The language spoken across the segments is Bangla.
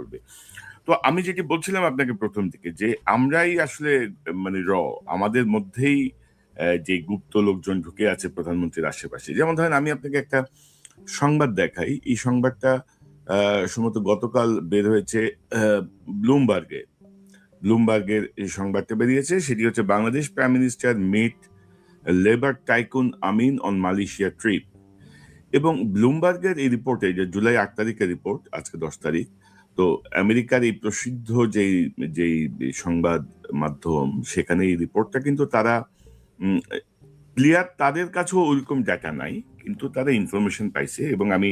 করবে। তো আমি যেটি বলছিলাম আপনাকে প্রথম দিকে যে আমরাই আসলে মানে আমাদের মধ্যেই যে গুপ্ত লোকজন ঢুকে আছে প্রধানমন্ত্রীর আশেপাশে। যেমন ধরেন আমি আপনাকে একটা সংবাদ দেখাই। এই সংবাদটা সম্ভবত গতকাল বের হয়েছে ব্লুমবার্গে। ব্লুমবার্গের এই সংবাদটা বেরিয়েছে, সেটি হচ্ছে Bangladesh prime minister meet labour tycoon Amin on Malaysia trip. এবং ব্লুমবার্গের এই রিপোর্টে, যে জুলাই 8 তারিখের রিপোর্ট, আজকে 10 তারিখ, তো আমেরিকার এই প্রসিদ্ধ যেই যেই সংবাদ মাধ্যম, সেখানে এই রিপোর্টটা কিন্তু তারা ক্লিয়ার, তাদের কাছেও ওইরকম ডাটা নাই, কিন্তু তারা ইনফরমেশন পাইছে। এবং আমি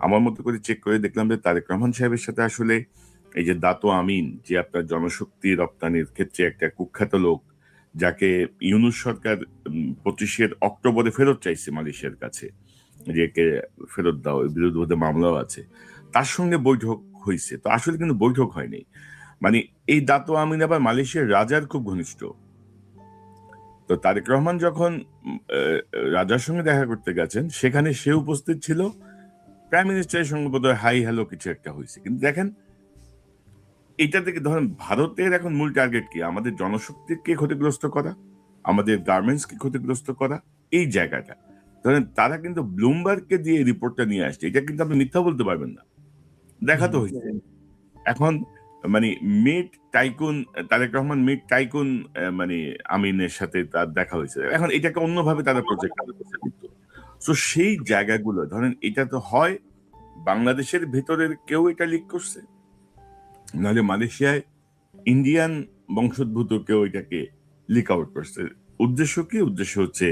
আমার মতো করে চেক করে দেখলাম যে তারেক রহমান সাহেবের সাথে আসলে এই যে দাতো আমিন, যে আপনার জনশক্তি রপ্তানির ক্ষেত্রে একটা কুখ্যাত লোক, যাকে ইউনূস সরকার 25 অক্টোবরে ফেরত চাইছে মালয়েশিয়ার কাছে, যে একে ফেরত দাও, এর বিরুদ্ধে মামলাও আছে, তার সঙ্গে বৈঠক হয়েছে। তো আসলে কিন্তু বৈঠক হয়নি। মানে এই দাতো আমিন আবার মালয়েশিয়ার রাজার খুব ঘনিষ্ঠ। তো তারেক রহমান যখন রাজার সঙ্গে দেখা করতে গেছেন, সেখানে সে উপস্থিত ছিল, প্রাইম মিনিস্টারের সঙ্গে বোধহয় হাই হ্যালো কিছু একটা হয়েছে। কিন্তু দেখেন, এটা থেকে ধরেন ভারতের এখন মূল টার্গেট কি? আমাদের জনশক্তিকে ক্ষতিগ্রস্ত করা, আমাদের গার্মেন্টসকে ক্ষতিগ্রস্ত করা, এই জায়গাটা। ধরেন তারা কিন্তু ব্লুমবার্গকে দিয়ে রিপোর্টটা নিয়ে আসছে, এটা কিন্তু আপনি মিথ্যা বলতে পারবেন না, দেখা তো হয়েছে। এখন মানে meet tycoon, Tarek Rahman meet tycoon মানে আমিনের সাথে তার দেখা হয়েছে। এখন এটাকে অন্যভাবে তারা প্রজেক্ট করছে। কিন্তু তো সেই জায়গাগুলো ধরেন, এটা তো হয় বাংলাদেশের ভেতরের কেউ এটা লিক করছে, নাহলে মালয়েশিয়ায় ইন্ডিয়ান বংশোদ্ভূত কেউ এটাকে লিক আউট করছে। উদ্দেশ্য কি? উদ্দেশ্য হচ্ছে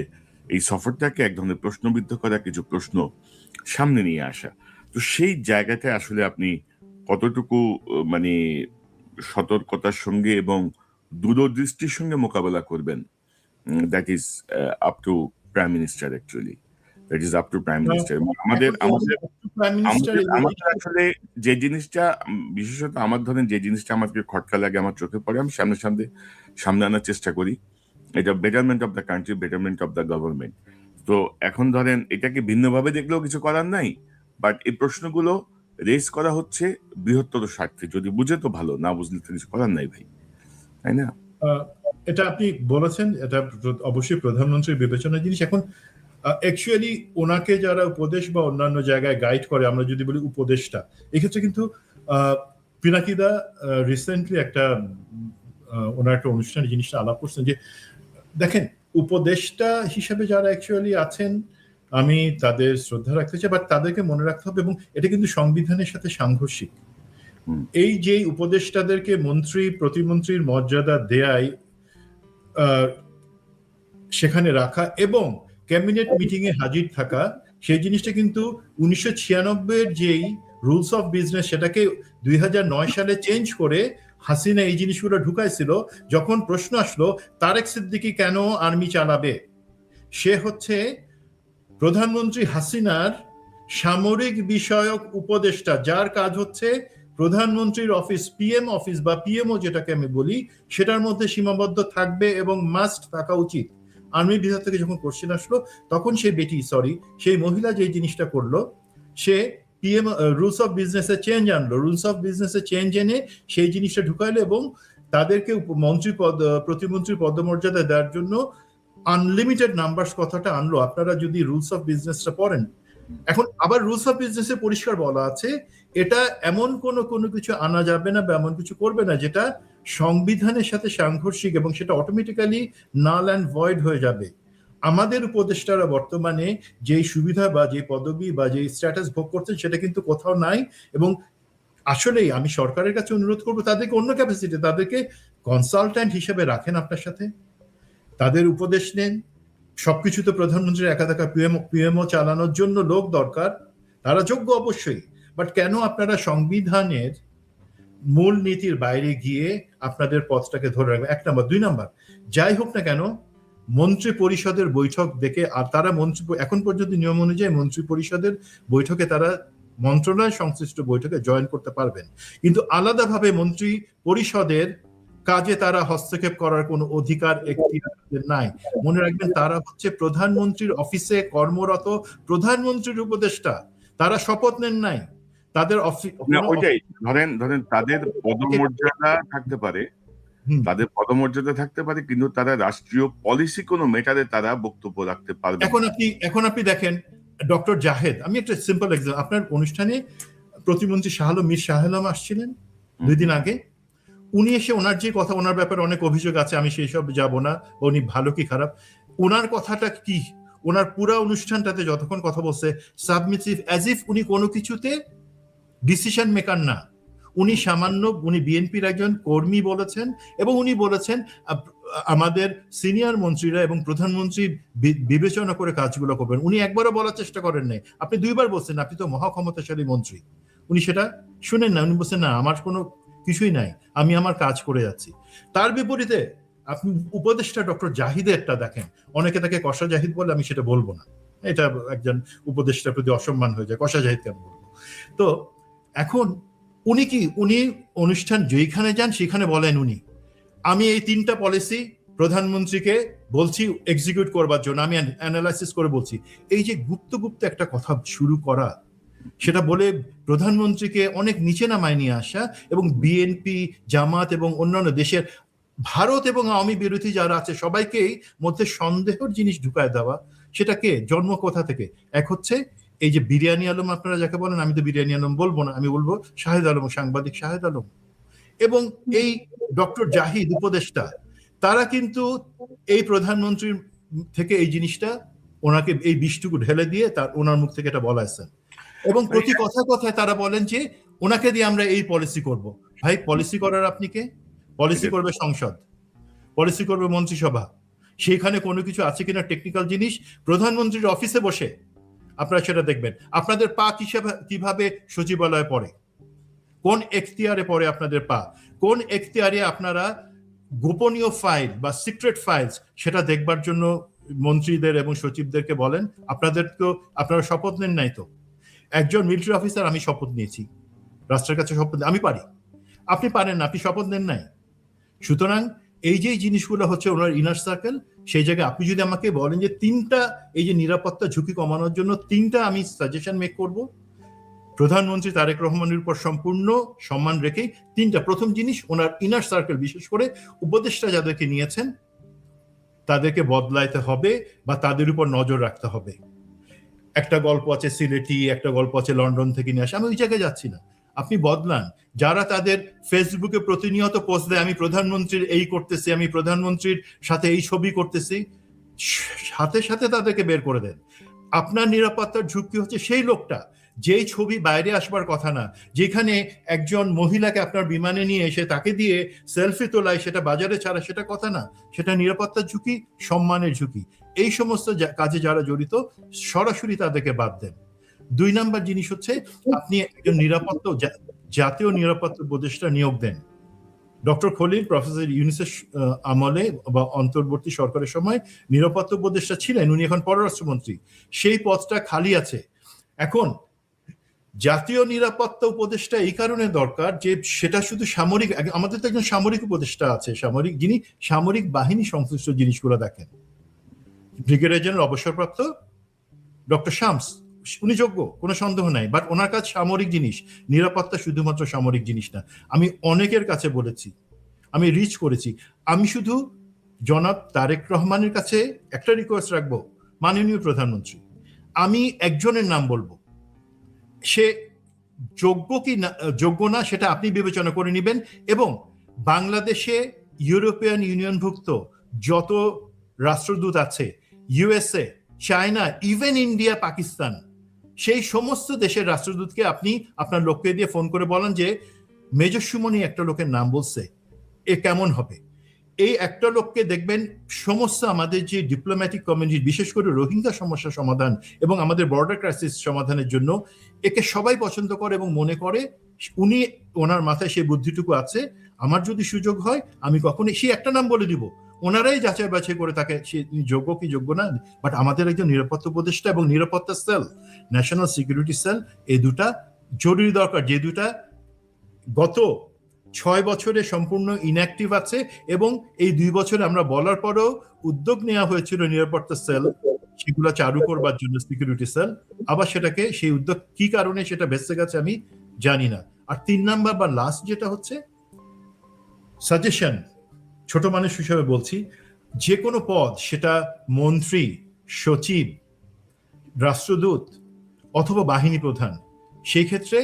এই সফরটাকে এক ধরনের প্রশ্নবিদ্ধ করা, কিছু প্রশ্ন সামনে নিয়ে আসা। তো সেই জায়গাটায় আসলে আপনি কতটুকু মানে সতর্কতার সঙ্গে এবং দূরদৃষ্টির সঙ্গে মোকাবেলা করবেন, that is up to prime minister. Actually that is up to prime minister. আমাদের আসলে যে জিনিসটা বিশেষত আমার, ধরেন যে জিনিসটা আমাকে খটকা লাগে, আমার চোখে পড়ে, আমি সামনে আনার চেষ্টা করি, এটা betterment of the country, betterment of the government. তো এখন ধরেন এটাকে ভিন্নভাবে দেখলেও কিছু করার নাই, বাট এই প্রশ্নগুলো রেজ করা হচ্ছে বৃহত্তর স্বার্থে। যদি বুঝে তো ভালো, না বুঝলে তো কিছু করার নাই ভাই, তাই না? এটা আপনি বলেছেন, এটা অবশ্যই প্রধানমন্ত্রীর বিবেচনার জিনিস। এখন অ্যাকচুয়ালি ওনাকে যারা উপদেশ বা অন্যান্য জায়গায় গাইড করে, আমরা যদি বলি উপদেশটা, এক্ষেত্রে কিন্তু পিনাকিদা রিসেন্টলি একটা ওনার একটা অনুষ্ঠানে জিনিসটা আলাপ করছেন যে দেখেন, উপদেষ্টা হিসেবে যারা অ্যাকচুয়ালি আছেন, আমি তাদের শ্রদ্ধা রাখতে চাই, বাট তাদেরকে মনে রাখতে হবে, এবং এটা কিন্তু সংবিধানের সাথে সাংঘর্ষিক। এই যে উপদেষ্টাদেরকে মন্ত্রী প্রতিমন্ত্রীর মর্যাদা দেয়াই, সেখানে রাখা এবং ক্যাবিনেট মিটিং এ হাজির থাকা, সেই জিনিসটা কিন্তু 1996 যেই রুলস অফ বিজনেস, সেটাকে 2009 সালে চেঞ্জ করে হাসিনা এই জিনিসগুলো ঢুকাইছিল। যখন প্রশ্ন আসলো তারেক সিদ্দিকী কেন আর্মি চালাবে, সে হচ্ছে প্রধানমন্ত্রী হাসিনার সামরিক বিষয়ক উপদেষ্টা, যার কাজ হচ্ছে প্রধানমন্ত্রীর অফিস, পিএম অফিস বা পিএমও যেটাকে আমি বলি, সেটার মধ্যে সীমাবদ্ধ থাকবে এবং মাস্ট থাকা উচিত। আর্মি বিভাগ থেকে যখন কোশ্চেন আসলো, তখন সেই মহিলা যে জিনিসটা করলো, সে পিএম রুলস অফ বিজনেসে চেঞ্জ আনলো, রুলস অফ বিজনেসে চেঞ্জ এনে সেই জিনিসটা ঢুকাইলো এবং তাদেরকে মন্ত্রী পদ, প্রতিমন্ত্রী পদমর্যাদা দেওয়ার জন্য আনলিমিটেড নাম্বারস কথাটা আনলো। আপনারা যদি রুলস অফ বিজনেসটা পড়েন, এখন আবার রুলস অফ বিজনেসে পরিষ্কার বলা আছে, এটা এমন কোনো কিছু আনা যাবে না বা এমন কিছু করবে না যেটা সংবিধানের সাথে সাংঘর্ষিক, এবং সেটা অটোমেটিক্যালি নাল অ্যান্ড ভয়েড হয়ে যাবে। আমাদের উপদেষ্টারা বর্তমানে যেই সুবিধা বা যে পদবি বা যে স্ট্যাটাস ভোগ করছেন, সেটা কিন্তু কোথাও নাই। এবং আসলেই আমি সরকারের কাছে অনুরোধ করবো, তাদেরকে অন্য ক্যাপাসিটি, তাদেরকে কনসালট্যান্ট হিসেবে রাখেন আপনার সাথে, তাদের উপদেশ নেন। সবকিছু তো প্রধানমন্ত্রীর একা পিএমও চালানোর জন্য লোক দরকার, তারা যোগ্য অবশ্যই, বাট কেন আপনারা সংবিধানের মূল নীতির বাইরে গিয়ে আপনাদের পথটাকে ধরে রাখবেন? 1 নম্বর। 2 নম্বর, যাই হোক না কেন, মন্ত্রী পরিষদের বৈঠক দেখে, আর তারা এখন পর্যন্ত নিয়ম অনুযায়ী মন্ত্রী পরিষদের বৈঠকে তারা মন্ত্রণালয় সংশ্লিষ্ট বৈঠকে জয়েন করতে পারবেন, কিন্তু আলাদাভাবে মন্ত্রী পরিষদের কাজে তারা হস্তক্ষেপ করার কোনো অধিকার নাই। মনে রাখবেন, তারা হচ্ছে প্রধানমন্ত্রীর অফিসে কর্মরত প্রধানমন্ত্রীর উপদেষ্টা, তারা শপথ নেন নাই, তাদের না ওইটাই ধরেন তাদের পদমর্যাদা থাকতে পারে, কিন্তু তারা রাষ্ট্রীয় পলিসি কোনো মেটারে তারা বক্তব্য রাখতে পারবে না। এখন আপনি দেখেন ডক্টর জাহেদ, আমি একটা সিম্পল এক্সাম্পল, আপনার অনুষ্ঠানে প্রতিমন্ত্রী মীর শাহ আলম আসছিলেন 2 দিন আগে। উনি এসে ওনার যে কথা, ওনার ব্যাপারে অনেক অভিযোগ আছে, আমি সেই সব যাব না, উনি ভালো কি খারাপ, ওনার কথাটা কি, ওনার পুরো অনুষ্ঠানটাতে যতক্ষণ কথা বলছে সাবমিসিভ, অ্যাজ ইফ উনি কোনো কিছুতে ডিসিশন মেকার না। উনি বিএনপির একজন কর্মী বলেছেন, এবং উনি বলেছেন আমাদের সিনিয়র মন্ত্রীরা এবং প্রধানমন্ত্রী বিবেচনা করে কাজগুলো করবেন। উনি একবারও বলার চেষ্টা করেন নাই, আপনি 2বার বলছেন আপনি তো মহাক্ষমতাশালী মন্ত্রী, উনি সেটা শুনেন না, উনি বলছেন না আমার কোনো কিছুই নাই, আমি আমার কাজ করে যাচ্ছি। তার বিপরীতে আপনি উপদেষ্টা ডক্টর জাহিদেরটা দেখেন, অনেকে তাকে কষা জাহিদ বলে, আমি সেটা বলবো না, এটা একজন উপদেষ্টার প্রতি অসম্মান হয়ে যায়, কষা জাহিদ কেন বলবো। তো এখন উনি অনুষ্ঠান যেখানে যান সেখানে বলেন আমি এই 3টা পলিসি প্রধানমন্ত্রীকে বলছি এক্সিকিউট করবার জন্য, আমি অ্যানালাইসিস করে বলছি। এই যে গুপ্ত একটা কথা শুরু করা, সেটা বলে প্রধানমন্ত্রীকে অনেক নিচে নামায় নিয়ে আসা, এবং বিএনপি, জামাত এবং অন্যান্য দেশের ভারত এবং আওয়ামী বিরোধী যারা আছে সবাইকেই মধ্যে সন্দেহের জিনিস ঢুকায় দেওয়া, সেটাকে জন্ম কোথা থেকে? এক হচ্ছে এই যে বিরিয়ানি আলম আপনারা যাকে বলেন, আমি তো বিরিয়ানি আলম বলবো না, আমি বলবো শাহেদ আলম, সাংবাদিক শাহেদ আলম, এবং এই ডক্টর জাহিদ উপদেষ্টা, তারা কিন্তু এই প্রধানমন্ত্রীর থেকে এই জিনিসটা ওনাকে এই বিষটুকু ঢেলে দিয়ে ওনার মুখ থেকে এটা বলাইছেন, এবং প্রতি কথায় তারা বলেন যে ওনাকে দিয়ে আমরা এই পলিসি করব। ভাই, পলিসি করার আপনি কে? পলিসি করবে সংসদ, পলিসি করবে মন্ত্রিসভা, সেখানে কোনো কিছু আছে কিনা টেকনিক্যাল জিনিস প্রধানমন্ত্রীর অফিসে বসে আপনারা সেটা দেখবেন। আপনাদের পা কিভাবে সচিবালয়ে পড়ে, কোন এখতিয়ারে পড়ে আপনাদের পা, কোন এখতিয়ারে আপনারা গোপনীয় ফাইল বা সিক্রেট ফাইলস সেটা দেখবার জন্য মন্ত্রীদের এবং সচিবদেরকে বলেন। আপনারা শপথ নেন নাই তো? একজন মিলিটারি অফিসার, আমি শপথ নিয়েছি, রাষ্ট্রের কাছে শপথ, আমি পারি, আপনি পারেন না, আপনি শপথ নেন নাই। সুতরাং এই যে জিনিসগুলো হচ্ছে ওনার ইনার সার্কেল, সেই জায়গায় আপনি যদি আমাকে বলেন যে 3টা এই যে নিরাপত্তা ঝুঁকি কমানোর জন্য 3টা আমি সাজেশন মেক করব, প্রধানমন্ত্রী তারেক রহমানের উপর সম্পূর্ণ সম্মান রেখেই 3টা। প্রথম জিনিস, ওনার ইনার সার্কেল, বিশেষ করে উপদেষ্টা যাদেরকে নিয়েছেন তাদেরকে বদলাইতে হবে বা তাদের উপর নজর রাখতে হবে। একটা গল্প আছে সিলেটি, একটা গল্প আছে লন্ডন থেকে নিয়ে আসে, আমি ওই জায়গায় যাচ্ছি না, আপনি বদলান। যারা তাদের ফেসবুকে প্রতিনিয়ত পোস্ট দেয় আমি প্রধানমন্ত্রীর এই করতেছি, আমি প্রধানমন্ত্রীর সাথে এই ছবি করতেছি, সাথে সাথে তাদেরকে বের করে দেন। আপনার নিরাপত্তার ঝুঁকি হচ্ছে সেই লোকটা যেই ছবি বাইরে আসবার কথা না, যেখানে একজন মহিলাকে আপনার বিমানে নিয়ে এসে তাকে দিয়ে সেলফি তোলায়, সেটা বাজারে ছাড়া, সেটা কথা না, সেটা নিরাপত্তার ঝুঁকি, সম্মানের ঝুঁকি। এই সমস্ত কাজে যারা জড়িত সরাসরি তাদেরকে বাদ দেন। 2 নাম্বার জিনিস হচ্ছে আপনি একজন জাতীয় নিরাপত্তা উপদেষ্টা নিয়োগ দেন। ডক্টর খলিল প্রফেসর ইউনূসের আমলে বা অন্তর্বর্তী সরকারের সময় নিরাপত্তা উপদেষ্টা ছিলেন, উনি এখন পররাষ্ট্রমন্ত্রী, সেই পদটা খালি আছে। এখন জাতীয় নিরাপত্তা উপদেষ্টা এই কারণে দরকার যে সেটা শুধু সামরিক, আমাদের তো একজন সামরিক উপদেষ্টা আছে, যিনি সামরিক বাহিনী সংশ্লিষ্ট জিনিসগুলো দেখেন, ব্রিগেডিয়ার জেনারেল অবসরপ্রাপ্ত ডক্টর শামস, উনি যোগ্য, কোনো সন্দেহ নাই, বাট ওনার কাছে সামরিক জিনিস, নিরাপত্তা শুধুমাত্র সামরিক জিনিস না। আমি অনেকের কাছে বলেছি, আমি রিচ করেছি, আমি শুধু জনাব তারেক রহমানের কাছে একটা রিকোয়েস্ট রাখবো, মাননীয় প্রধানমন্ত্রী, আমি একজনের নাম বলবো, সে যোগ্য না সেটা আপনি বিবেচনা করে নেবেন, এবং বাংলাদেশে ইউরোপিয়ান ইউনিয়নভুক্ত যত রাষ্ট্রদূত আছে, USA, China, even India, Pakistan, সেই সমস্ত দেশের রাষ্ট্রদূতকে আপনি আপনার লোককে দিয়ে ফোন করে বলেন যে মেজর সুমনি একটা লোকের নাম বলছে, এ কেমন হবে? এই একটা লোককে দেখবেন সমস্ত আমাদের যে ডিপ্লোম্যাটিক কমিউনিটি, বিশেষ করে রোহিঙ্গা সমস্যা সমাধান এবং আমাদের বর্ডার ক্রাইসিস সমাধানের জন্য একে সবাই পছন্দ করে এবং মনে করে ওনার মাথায় সেই বুদ্ধিটুকু আছে, আমার যদি সুযোগ হয় আমি কখনই সেই একটা নাম বলে দিব, ওনারাই যাচাই বাছাই করে তাকে সে যোগ্য কি যোগ্য না। বাট আমাদের একজন নিরাপত্তা উপদেষ্টা এবং নিরাপত্তা সেল, ন্যাশনাল সিকিউরিটি সেল, এই দুটা জরুরি দরকার, যে দুটা গত 6 বছরে সম্পূর্ণ ইনঅ্যাক্টিভ আছে, এবং এই 2 বছরে আমরা বলার পরেও উদ্যোগ নেওয়া হয়েছিল নিরাপত্তা সেল সেগুলো চালু করবার জন্য, সিকিউরিটি সেল, আবার সেটাকে সেই উদ্যোগ কি কারণে সেটা ভেসে গেছে আমি জানি না। আর 3 নাম্বার বা লাস্ট যেটা হচ্ছে সাজেশন, ছোট মানুষ হিসেবে বলছি, যে কোনো পদ, সেটা মন্ত্রী, সচিব, রাষ্ট্রদূত অথবা বাহিনী প্রধান, সেই ক্ষেত্রে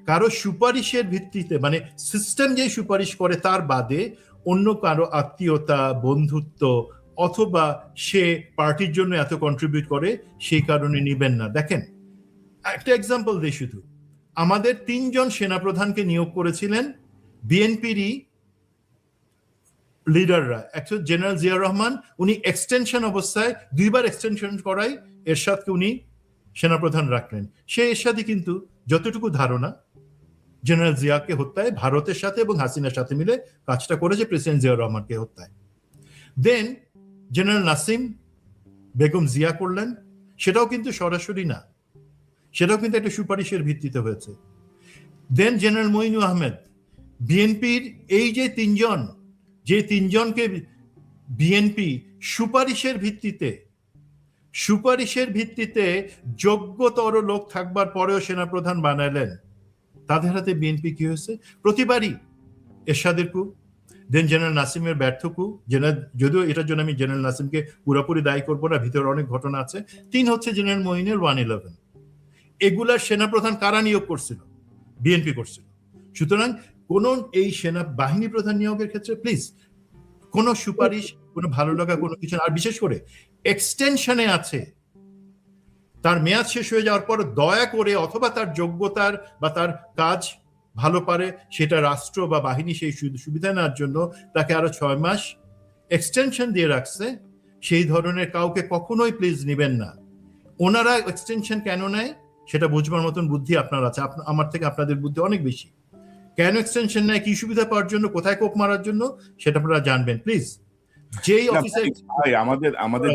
কারো সুপারিশের ভিত্তিতে, মানে সিস্টেম যে সুপারিশ করে তার বাদে অন্য কারো আত্মীয়তা, বন্ধুত্ব অথবা সে পার্টির জন্য এত কন্ট্রিবিউট করে সেই কারণে নিবেন না। দেখেন, একটা এক্সাম্পল দিই শুধু, আমাদের 3 জন সেনাপ্রধানকে নিয়োগ করেছিলেন বিএনপিরই লিডাররা। একজন জেনারেল জিয়াউর রহমান, উনি এক্সটেনশন অবস্থায় 2 বার এক্সটেনশন করাই এরশাদকে উনি সেনাপ্রধান রাখলেন। সেই এরশাদই কিন্তু যতটুকু ধারণা জেনারেল জিয়াকে হত্যায় ভারতের সাথে এবং হাসিনার সাথে মিলে কাজটা করেছে, প্রেসিডেন্ট জিয়াউর রহমানকে হত্যায়। দেন জেনারেল নাসিম বেগম জিয়া করলেন, সেটাও কিন্তু সরাসরি না, সেটাও কিন্তু একটা সুপারিশের ভিত্তিতে হয়েছে। দেন জেনারেল মঈনু আহমেদ, বিএনপির এই যে 3 জন, যে 3 জনকে বিএনপি সুপারিশের ভিত্তিতে যোগ্যতর লোক থাকবার পরেও সেনাপ্রধান বানাইলেন, তাদের হাতে বিএনপি কি হয়েছে? প্রতিবারই এরশাদের কু, দেন জেনারেল নাসিমের ব্যর্থ কু, যদিও এটার জন্য আমি জেনারেল নাসিমকে পুরোপুরি দায়ী করবো না, ভিতরে অনেক ঘটনা আছে। 3 হচ্ছে জেনারেল মঈনের 111। এগুলার সেনাপ্রধান কারা নিয়োগ করছিল? বিএনপি করছিল। সুতরাং কোন এই সেনা বাহিনী প্রধান নিয়োগের ক্ষেত্রে প্লিজ কোন সুপারিশ, কোন ভালো লাগা কোনো কিছু, আর বিশেষ করে এক্সটেনশনে আছে, তার মেয়াদ শেষ হয়ে যাওয়ার পর দয়া করে, অথবা তার যোগ্যতার বা তার কাজ ভালো পারে সেটা রাষ্ট্র বা বাহিনী সেই সুবিধা নেওয়ার জন্য তাকে আরো 6 মাস এক্সটেনশন দিয়ে রাখছে, সেই ধরনের কাউকে কখনোই প্লিজ নিবেন না। ওনারা এক্সটেনশন কেন নেয় সেটা বুঝবার মতন বুদ্ধি আপনার আছে, আমার থেকে আপনাদের বুদ্ধি অনেক বেশি। কেন এক্সটেনশন নেয়, কি সুবিধা পাওয়ার জন্য, কোথায় কোপ মারার জন্য, সেটা আপনারা জানবেন প্লিজ। যেই অফিসার, আমাদের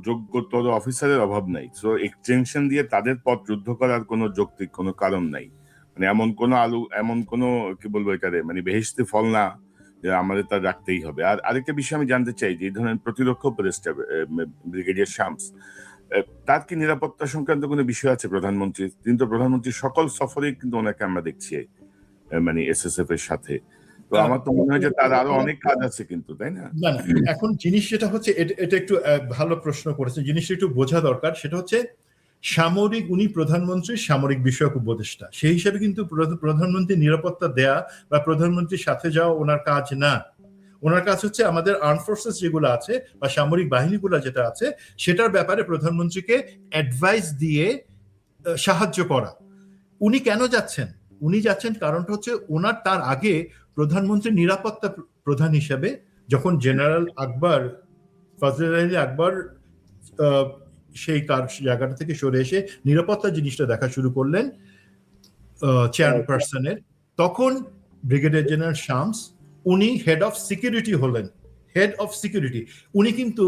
যোগ্যতর অফিসারের অভাব নাই, সো এক্সটেনশন দিয়ে তাদের পথ যুদ্ধ করার কোনো যৌক্তিক কোনো কারণ নাই। মানে এমন কোনো কি বলবো এটারে, মানে বেহেশতে ফল না যে আমাদের তা রাখতেই হবে। আর আরেকটা বিষয় আমি জানতে চাই, যে ধরেন প্রতিরক্ষা উপদেষ্টা ব্রিগেডিয়ার শামস, তার কি নিরাপত্তা সংক্রান্ত কোনো বিষয় আছে প্রধানমন্ত্রী? কিন্তু প্রধানমন্ত্রী সকল সফরে কিন্তু ওনাকে আমরা দেখছি মানে এসএসএফ এর সাথে। তো আমার তো মনে হয় যে তার আরো অনেক কাজ আছে কিন্তু, তাই না? না, এখন জিনিস যেটা হচ্ছে, এটা একটু ভালো প্রশ্ন করেছে, জিনিসটা একটু বোঝা দরকার। সেটা হচ্ছে সামরিক, উনি প্রধানমন্ত্রীর সামরিক বিষয়ক উপদেষ্টা, সেই হিসাবে কিন্তু প্রধানমন্ত্রী নিরাপত্তা দেয়া বা প্রধানমন্ত্রীর সাথে যাওয়া ওনার কাজ না। ওনার কাজ হচ্ছে আমাদের আর্ম ফোর্সেস যেগুলো আছে বা সামরিক বাহিনীগুলো যেটা আছে সেটার ব্যাপারে প্রধানমন্ত্রীকে অ্যাডভাইস দিয়ে সাহায্য করা। উনি কেন যাচ্ছেন? উনি যাচ্ছেন কারণটা হচ্ছে ওনার তার আগে প্রধানমন্ত্রী নিরাপত্তা প্রধান হিসেবে যখন জেনারেল আকবর, ফজলে আলী আকবর সেই জায়গাটা থেকে সরে এসে নিরাপত্তা জিনিসটা দেখা শুরু করলেন চেয়ারপারসনের, তখন ব্রিগেডিয়ার জেনারেল শামস উনি হেড অফ সিকিউরিটি হলেন। হেড অফ সিকিউরিটি উনি কিন্তু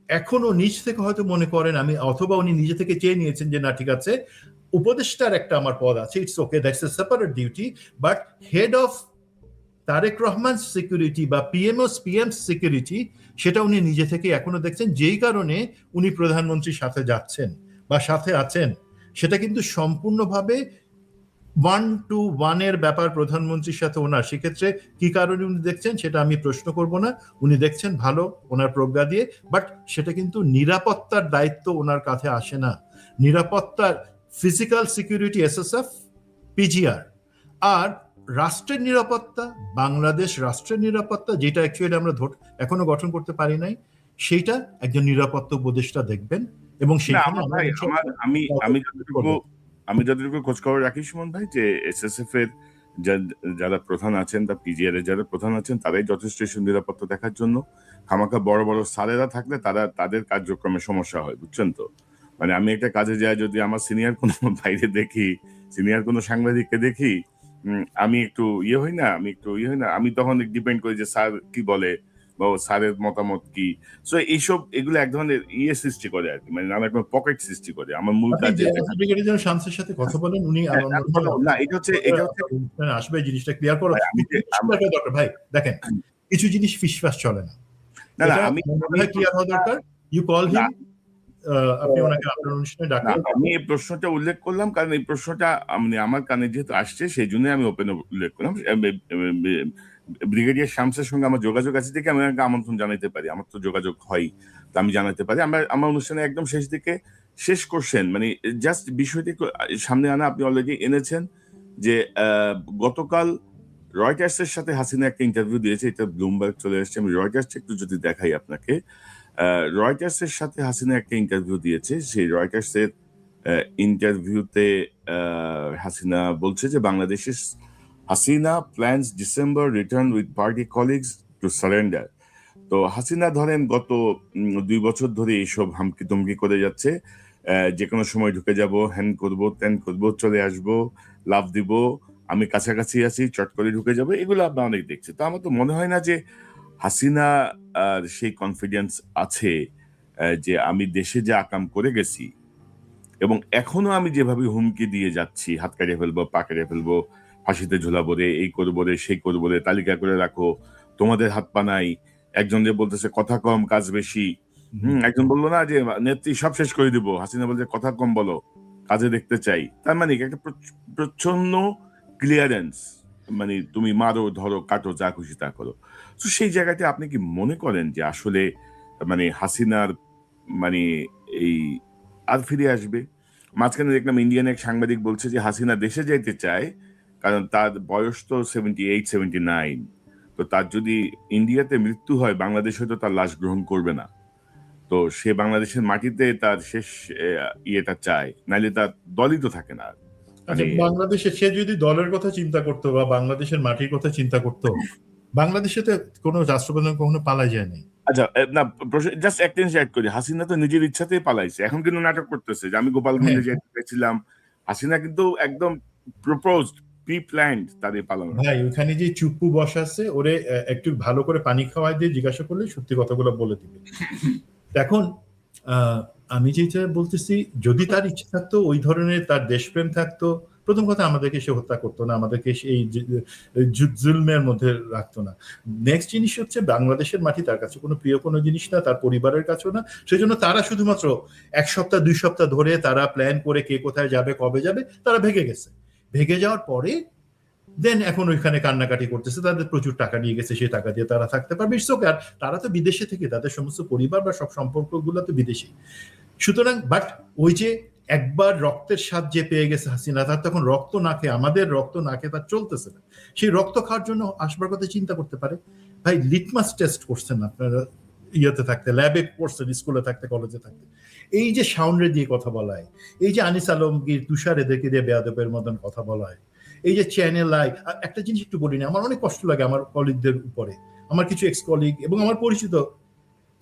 এখনো নিজ থেকে হয়তো মনে করেন আমি, অথবা উনি নিজে থেকে চেয়ে নিয়েছেন যে না ঠিক আছে উপদেষ্টার একটা আমার পদ আছে, it's okay, that's a separate duty, but head of Tarek Rahman security বা পিএম সিকিউরিটি সেটা উনি নিজে থেকে এখনো দেখছেন, যেই কারণে উনি প্রধানমন্ত্রীর সাথে যাচ্ছেন বা সাথে আছেন। সেটা কিন্তু সম্পূর্ণভাবে 1-to-1 এর ব্যাপার প্রধানমন্ত্রীর সাথে ওনার। সেক্ষেত্রে কি কারণে উনি দেখছেন সেটা আমি প্রশ্ন করব না, উনি দেখছেন ভালো ওনার প্রজ্ঞা দিয়ে, বাট সেটা কিন্তু নিরাপত্তার দায়িত্ব ওনার কাছে আসে না। নিরাপত্তার ফিজিক্যাল সিকিউরিটি এসএসএফ, পিজিআর, আর রাষ্ট্রের নিরাপত্তা, বাংলাদেশ রাষ্ট্রের নিরাপত্তা, যেটা অ্যাকচুয়ালি আমরা এখনো গঠন করতে পারি নাই, সেইটা একজন নিরাপত্তা উপদেষ্টা দেখবেন। এবং সেইখানে আমি যতটুকু খোঁজখবর রাখি সুমন ভাই, যে এসএসএফ এর যারা প্রধান আছেন বা পিজিআর এর যারা প্রধান আছেন তারাই যথেষ্ট নিরাপত্তা দেখার জন্য। খামাখা বড় বড় স্যারেরা থাকলে তাদের কার্যক্রমে সমস্যা হয়, বুঝছেন তো। মানে আমি একটা কাজে যাই, যদি আমার সিনিয়র কোনো বাইরে দেখি, সিনিয়র কোনো সাংবাদিককে দেখি, আমি একটু হই না, আমি তখন ডিপেন্ড করি যে স্যার কি বলে বা স্যারের মতামত কি। সো এগুলো এক ধরনের সৃষ্টি করে আর কি, মানে নানা রকম পকেট সৃষ্টি করে। আমার মূল কাজ শামসের সাথে কথা বলেন, উনি না, এটা হচ্ছে আসবে জিনিসটা ক্লিয়ার করো দরকার ভাই। দেখেন কিছু জিনিস ফিসফাস চলে না, আমি ক্লিয়ার হওয়া দরকার। ইউ কল হিম, আপনি ওনাকে আপনার অনুষ্ঠানে না, ডাকেন? আমি এই প্রশ্নটা উল্লেখ করলাম কারণ এই প্রশ্নটা মানে আমার কানে যেহেতু আসছে সেই জন্য আমি ওপেন উল্লেখ করলাম। ব্রিগেডিয়ার শামসের সঙ্গে আমার যোগাযোগ আছে দেখে আমি ওনাকে আমন্ত্রণ জানাতে পারি, আমার তো যোগাযোগ হয়, তো আমি জানাতে পারি। আমার অনুষ্ঠানে একদম শেষ দিকে শেষ করছেন মানে জাস্ট বিষয়টি সামনে আনা, আপনি অলরেডি এনেছেন যে গতকাল রয়টার্সের সাথে হাসিনা একটা ইন্টারভিউ দিয়েছে, এটা ব্লুমবার্গ চলে এসেছে, আমি রয়টার্সটা একটু যদি দেখাই আপনাকে। রয়টার্সের সাথে হাসিনা একটা ইন্টারভিউ দিয়েছে, সেই রয়টার্সের ইন্টারভিউতে হাসিনা বলছে যে Hasina plans December return with party colleagues to surrender. তো হাসিনা ধরেন গত 2 বছর ধরে এইসব হামকি তমকি করে যাচ্ছে, যে কোনো সময় ঢুকে যাব, হ্যান করবো ত্যান করবো, চলে আসবো, লাভ দিব, আমি কাছাকাছি আছি, চট করে ঢুকে যাবো, এগুলো আমরা অনেক দেখছি। তো আমার তো মনে হয় না যে হাসিনা সেই কনফিডেন্স আছে যে আমি দেশে যে আকাম করে গেছি এবং এখনো আমি যেভাবে হুমকি দিয়ে যাচ্ছি, হাত কাটিয়ে ফেলবো, পা কাটিয়ে ফেলবো, ফাঁসিতে ঝুলাবো রে, এই করবো রে, সেই করবো রে, তালিকা করে রাখো, তোমাদের হাত পা নাই। একজন যে বলতেছে কথা কম কাজ বেশি, একজন বললো না যে নেত্রী সব শেষ করে দিব, হাসিনা বলছে কথা কম বলো, কাজে দেখতে চাই। তার মানে কি একটা প্রচ্ছন্ন ক্লিয়ারেন্স, মানে তুমি মারো ধরো কাটো যা খুশি তা করো। তো সেই জায়গাতে আপনি কি মনে করেন যে আসলে মানে হাসিনার মানে এই আর ফিরে আসবে? মাঝখানে দেখলাম ইন্ডিয়ান এক সাংবাদিক বলছে যে হাসিনা দেশে যাইতে চায় কারণ তার বয়স তো 78 79, তো তার যদি ইন্ডিয়াতে মৃত্যু হয় বাংলাদেশ হয়তো তার লাশ গ্রহণ করবে না, তো সে বাংলাদেশের মাটিতে তার শেষ ইয়েটা চায়, নাইলে তার দলই তো থাকে না। আচ্ছা, বাংলাদেশে সে যদি দলের কথা চিন্তা করতো বা বাংলাদেশের মাটির কথা চিন্তা করতো, বাংলাদেশে তো কোনো রাষ্ট্রপ্রধান কখনো পালাই যায়নি। আচ্ছা, না জাস্ট একটা জিনিস অ্যাড করি, হাসিনা তো নিজের ইচ্ছাতেই পালাইছে, এখন কিন্তু নাটক করতেছে যে আমি গোপালগঞ্জে যেতে চাইছিলাম। হাসিনা কিন্তু একদম প্রপোজড, প্রি প্ল্যান্ড তার এই পালানো। ভাই ওখানে যে চুপ্পু বসাচ্ছে, ওরে একটু ভালো করে পানি খাওয়াই দিয়ে জিজ্ঞাসা করলে সত্যি কথাগুলো বলে দিবে। এখন আমি যেটা বলতেছি, যদি তার ইচ্ছা থাকতো, ওই ধরনের তার দেশপ্রেম থাকতো, প্রথম কথা আমাদেরকে সে হত্যা করতো না, আমাদেরকে এই জুলমের মধ্যে রাখতো না। নেক্সট জিনিস হচ্ছে বাংলাদেশের মাটি তার কাছে কোনো প্রিয় কোনো জিনিস না, তার পরিবারের কাছেও না। সেজন্য তারা শুধুমাত্র 1 সপ্তাহ 2 সপ্তাহ ধরে তারা প্ল্যান করে কে কোথায় যাবে কবে যাবে তারা ভেগে গেছে। ভেগে যাওয়ার পরে দেন এখন ওইখানে কান্নাকাটি করতেছে, তাদের প্রচুর টাকা নিয়ে গেছে, সেই টাকা দিয়ে তারা থাকতে পারবে। আর তারা তো বিদেশে থেকে, তাদের সমস্ত পরিবার বা সব সম্পর্কগুলো তো বিদেশি। সুতরাং বাট ওই যে একবার রক্তের স্বাদ যে পেয়ে গেছে হাসিনা, তার তখন রক্ত না খেয়ে, আমাদের রক্ত না খেয়ে তার চলতেছে না। সেই রক্ত খাওয়ার জন্য আসবার কথা চিন্তা করতে পারে। ভাই লিটমাস টেস্ট করছেন আপনারা, ইয়েতে থাকতে, ল্যাবে করছেন, স্কুলে থাকতে, কলেজে থাকতে। এই যে সাউন্ডে দিয়ে কথা বলা হয়, এই যে আনিস আলমগীর তুষার এদেরকে দিয়ে বেয়াদবের মতন কথা বলা হয়, এই যে চ্যানেল আই, একটা জিনিস একটু বলি না, আমার অনেক কষ্ট লাগে আমার কলিগদের উপরে। আমার কিছু এক্স কলিগ এবং আমার পরিচিত,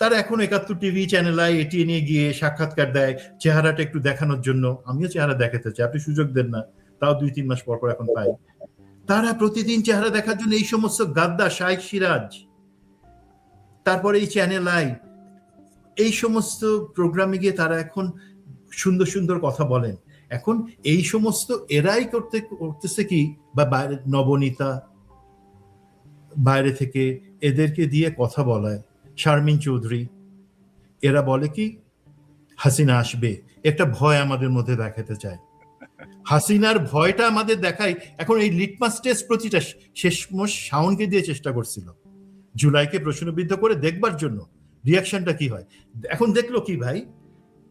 তারা এখন 71 টিভি চ্যানেল আই এটি নিয়ে গিয়ে সাক্ষাৎকার দেয় চেহারাটা একটু দেখানোর জন্য। আমিও চেহারা দেখাতে চাই, আপনি সুযোগ দেন না, তাও 2-3 মাস পর পর এখন পাই। তারা প্রতিদিন চেহারা দেখার জন্য এই সমস্ত গাদ্দা, শাইখ সিরাজ, তারপরে এই চ্যানেল আই, এই সমস্ত প্রোগ্রামে গিয়ে তারা এখন সুন্দর সুন্দর কথা বলেন। এখন এই সমস্ত এরাই করতেছে কি, বা বাইরে নবনীতা, বাইরে থেকে এদেরকে দিয়ে কথা বলায়, শারমিন চৌধুরী, এরা বলে কি হাসিনা আসবে, একটা ভয় আমাদের মধ্যে দেখাতে চায়। হাসিনার ভয়টা আমাদের দেখাই। এখন এই লিটমাস টেস্ট প্রতিটা শেষমেশ শাওনকে দিয়ে চেষ্টা করছিল, জুলাইকে প্রশ্নবিদ্ধ করে দেখবার জন্য রিয়াকশনটা কি হয়। এখন দেখলো কি ভাই,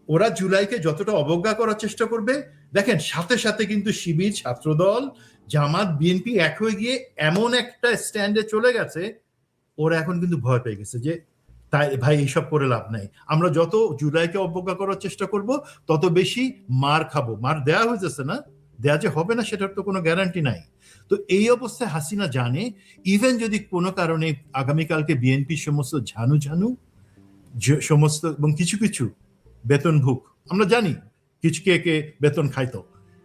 ওরা জুলাইকে যতটা অবজ্ঞা করার চেষ্টা করবে, দেখেন সাথে সাথে কিন্তু শিবির, ছাত্রদল, জামাত, বিএনপি এক হয়ে গিয়ে এমন একটা স্ট্যান্ডে চলে গেছে, ওরা এখন কিন্তু ভয় পেয়ে গেছে যে তাই ভাই এইসব করে লাভ নাই, আমরা যত জুলাইকে অবজ্ঞা করার চেষ্টা করব তত বেশি মার খাবো। মার দেয়া হয়েছে না, দেয়া যে হবে না সেটার তো কোনো গ্যারান্টি নাই। তো এই অবস্থায় হাসিনা জানে ইভেন যদি কোনো কারণে আগামীকালকে বিএনপির সমস্ত ঝানু সমস্ত এবং কিছু কিছু বেতনভুক, আমরা জানি কিছু কে বেতন খাইতো,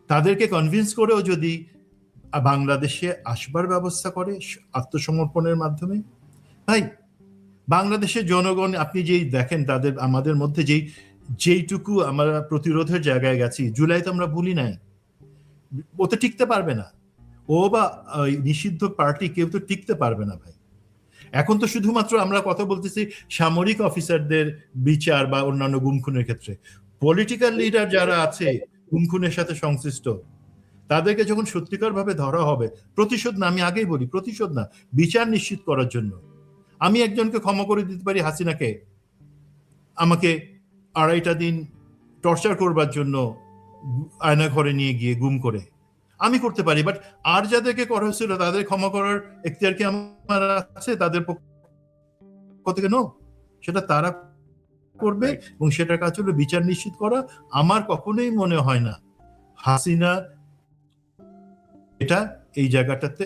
তাদেরকে কনভিন্স করেও যদি বাংলাদেশে আসবার ব্যবস্থা করে আত্মসমর্পণের মাধ্যমে, ভাই বাংলাদেশের জনগণ আপনি যেই দেখেন তাদের, আমাদের মধ্যে যেইটুকু আমরা প্রতিরোধের জায়গায় গেছি, জুলাই তো আমরা ভুলি নাই, ও তো টিকতে পারবে না, ও বা নিষিদ্ধ পার্টি কেউ তো টিকতে পারবে না ভাই। এখন তো শুধুমাত্র আমরা কথা বলতেছি সামরিক অফিসারদের বিচার বা অন্যান্য গুম খুনের ক্ষেত্রে, পলিটিক্যাল লিডার যারা আছে গুম খুনের সাথে সংশ্লিষ্ট, তাদেরকে যখন সত্যিকার ভাবে ধরা হবে, প্রতিশোধ না, আমি আগেই বলি প্রতিশোধ না, বিচার নিশ্চিত করার জন্য। আমি একজনকে ক্ষমা করে দিতে পারি, হাসিনাকে আমাকে 2.5 দিন টর্চার করবার জন্য আয়না ঘরে নিয়ে গিয়ে গুম করে আমি করতে পারি, বাট আর যাদেরকে করা হয়েছিল তাদের ক্ষমা করার এখতিয়ার কি আমার আছে তাদের পক্ষ থেকে? নো, সেটা তারা করবে এবং সেটার কাজ হলো বিচার নিশ্চিত করা। আমার কখনোই মনে হয় না হাসিনা এটা এই জায়গাটাতে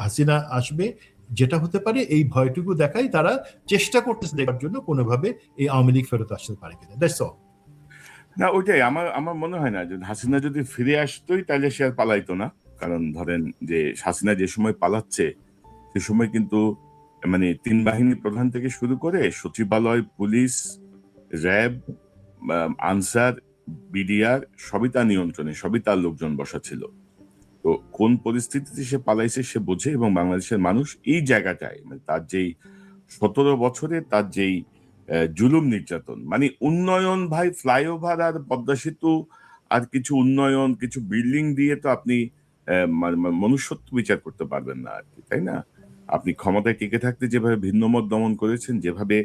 হাসিনা আসবে। যেটা হতে পারে এই ভয়টুকু দেখাই তারা চেষ্টা করতেছে দেখার জন্য কোনোভাবে এই আওয়ামী লীগ ফেরত আসতে পারে কিনা, দ্যাটস অল। না, ওইটাই আমার আমার মনে হয় না যে হাসিনা যদি ফিরে আসতোই তাহলে সে আর পালাইতো না। কারণ ধরেন যে হাসিনা যে সময় পালাচ্ছে সে সময় কিন্তু মানে 3 বাহিনীর প্রধান থেকে শুরু করে সচিবালয়, পুলিশ, র্যাব, আনসার, বিডিআর সবই তার নিয়ন্ত্রণে, সবই তার লোকজন বসা ছিল। তো কোন পরিস্থিতিতে সে পালাইছে সে বোঝে, এবং বাংলাদেশের মানুষ এই জায়গাটায় মানে তার যেই 17 বছরে তার যেই জুলুম নির্যাতন, মানে উন্নয়ন ভাই, ফ্লাইওভার আর পদ্মা সেতু আর কিছু উন্নয়ন, কিছু বিল্ডিং দিয়ে তো আপনি মনুষ্যত্ব বিচার করতে পারবেন না আর কি, তাই না? আপনি ক্ষমতায় টিকে থাকতে যেভাবে ভিন্নমত দমন করেছেন, যেভাবে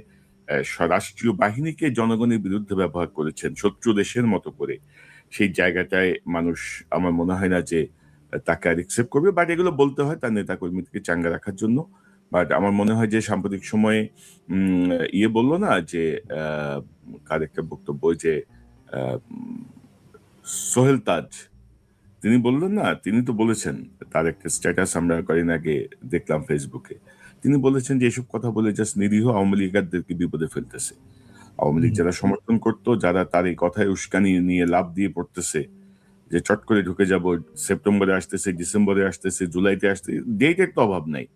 রাষ্ট্রীয় বাহিনীকে জনগণের বিরুদ্ধে ব্যবহার করেছেন শত্রু দেশের মতো করে, সেই জায়গাটায় মানুষ আমার মনে হয় না যে তাকে আর একসেপ্ট করবে। বাট এগুলো বলতে হয় তার নেতাকর্মীদেরকে চাঙ্গা রাখার জন্য। বাট আমার মনে হয় যে সাম্প্রতিক সময়ে বললো না যে কার একটা বক্তব্য যে সোহেল তাজ, তিনি বললেন না, তিনি তো বলেছেন, তার একটা স্ট্যাটাস আমরা কয়েকদিন আগে দেখলাম ফেসবুকে, তিনি বলেছেন যে এসব কথা বলে জাস্ট নিরীহ আওয়ামী লীগারদেরকে বিপদে ফেলতেছে। আওয়ামী লীগ যারা সমর্থন করতো, যারা তার এই কথায় উস্কানি নিয়ে লাভ দিয়ে পড়তেছে যে চট করে ঢুকে যাব, সেপ্টেম্বরে আসতেছে, ডিসেম্বরে আসতেছে, জুলাইতে আসতেছে, ডেটের তো অভাব নাই,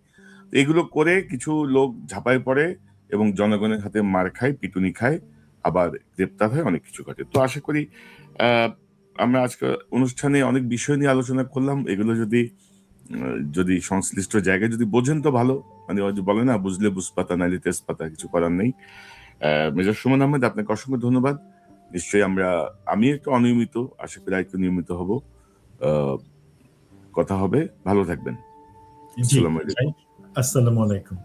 এগুলো করে কিছু লোক ঝাঁপায় পড়ে এবং জনগণের হাতে মার খায়, পিটুনি খায়, আবার গ্রেপ্তার হয়, অনেক কিছু ঘটে। তো আশা করি আমরা আজকে অনুষ্ঠানে অনেক বিষয় নিয়ে আলোচনা করলাম। এগুলো যদি সংশ্লিষ্ট জায়গায় যদি বোঝেন তো ভালো, মানে বলে না, বুঝলে বুঝপাতা নাইলে তেজপাতা, কিছু করার নেই। মেজর সুমন আহমেদ, আপনাকে অসংখ্য ধন্যবাদ। নিশ্চয়ই আমি একটু অনিয়মিত, আশা করি একটু নিয়মিত হব, কথা হবে। ভালো থাকবেন। আসসালামু আলাইকুম। আসসালামু আলাইকুম।